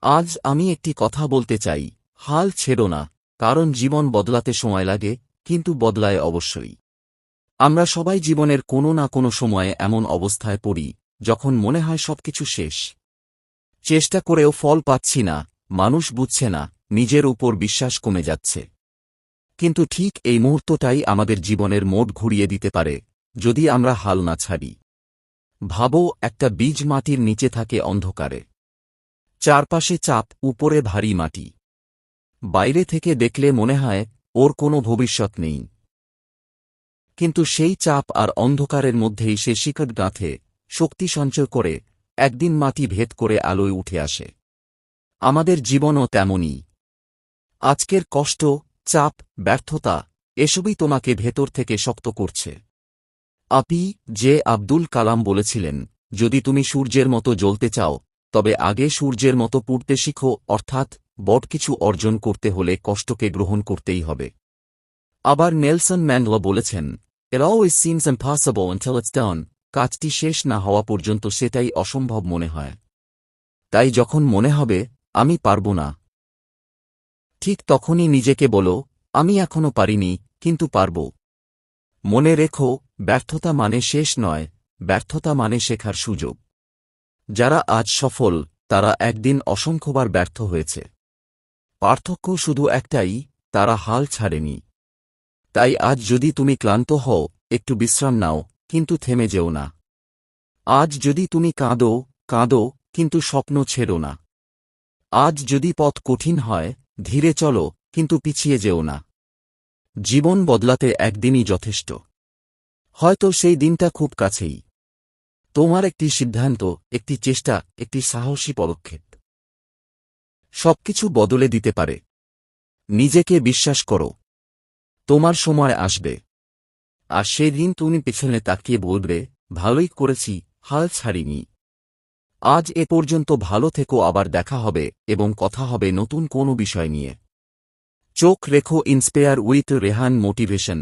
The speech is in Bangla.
আজ আমি একটি কথা বলতে চাই, হাল ছেড়ো না, কারণ জীবন বদলাতে সময় লাগে, কিন্তু বদলায় অবশ্যই। আমরা সবাই জীবনের কোনো না কোনো সময়ে এমন অবস্থায় পড়ি, যখন মনে হয় সবকিছু শেষ। চেষ্টা করেও ফল পাচ্ছি না, মানুষ বুঝছে না, নিজের উপর বিশ্বাস কমে যাচ্ছে। কিন্তু ঠিক এই মুহূর্তটাই আমাদের জীবনের মোড় ঘুরিয়ে দিতে পারে, যদি আমরা হাল না ছাড়ি। ভাবো, একটা বীজ মাটির নিচে থাকে অন্ধকারে। চারপাশে চাপ, উপরে ভারী মাটি। বাইরে থেকে দেখলে মনে হয় ওর কোনো ভবিষ্যৎ নেই। কিন্তু সেই চাপ আর অন্ধকারের মধ্যেই সে শিকড় গাঁথে, শক্তি সঞ্চয় করে, একদিন মাটি ভেদ করে আলোয় উঠে আসে। আমাদের জীবনও তেমনই। আজকের কষ্ট, চাপ, ব্যর্থতা, এসবই তোমাকে ভেতর থেকে শক্ত করছে। জে আব্দুল কালাম বলেছিলেন, যদি তুমি সূর্যের মতো জ্বলতে চাও, তবে আগে সূর্যের মতো পুড়তে শিখো, অর্থাৎ বড় কিছু অর্জন করতে হলে কষ্টকে গ্রহণ করতেই হবে। আবার নেলসন ম্যান্ডেলা বলেছেন, It always seems impossible until it's done, কাজটি শেষ না হওয়া পর্যন্ত সেটাই অসম্ভব মনে হয়। তাই যখন মনে হবে, আমি পারব না, ঠিক তখনই নিজেকে বলো, আমি এখনো পারিনি, কিন্তু পারব। মনে রেখো, ব্যর্থতা মানে শেষ নয়, ব্যর্থতা মানে শেখার সুযোগ। যারা আজ সফল, তারা একদিন অসংখ্যবার ব্যর্থ হয়েছে। পার্থক্য শুধু একটাই, তারা হাল ছাড়েনি। তাই আজ যদি তুমি ক্লান্ত হও, একটু বিশ্রাম নাও, কিন্তু থেমে যেও না। আজ যদি তুমি কাঁদো, কাঁদো, কিন্তু স্বপ্ন ছেড়ো না। আজ যদি পথ কঠিন হয়, ধীরে চলো, কিন্তু পিছিয়ে যেও না। জীবন বদলাতে একদিনই যথেষ্ট। হয়তো সেই দিনটা খুব কাছেই। তোমার একটি সিদ্ধান্ত, একটি চেষ্টা, একটি সাহসী পদক্ষেপ সবকিছু বদলে দিতে পারে। নিজেকে বিশ্বাস করো, তোমার সময় আসবে। আর সেদিন তুমি পেছনে তাকিয়ে বলবে, ভালোই করেছি, হাল ছাড়িনি। আজ এ পর্যন্ত ভালো থেকো, আবার দেখা হবে এবং কথা হবে নতুন কোনো বিষয় নিয়ে। চোখ রেখো ইন্সপায়ার উইথ রেহান মোটিভেশন।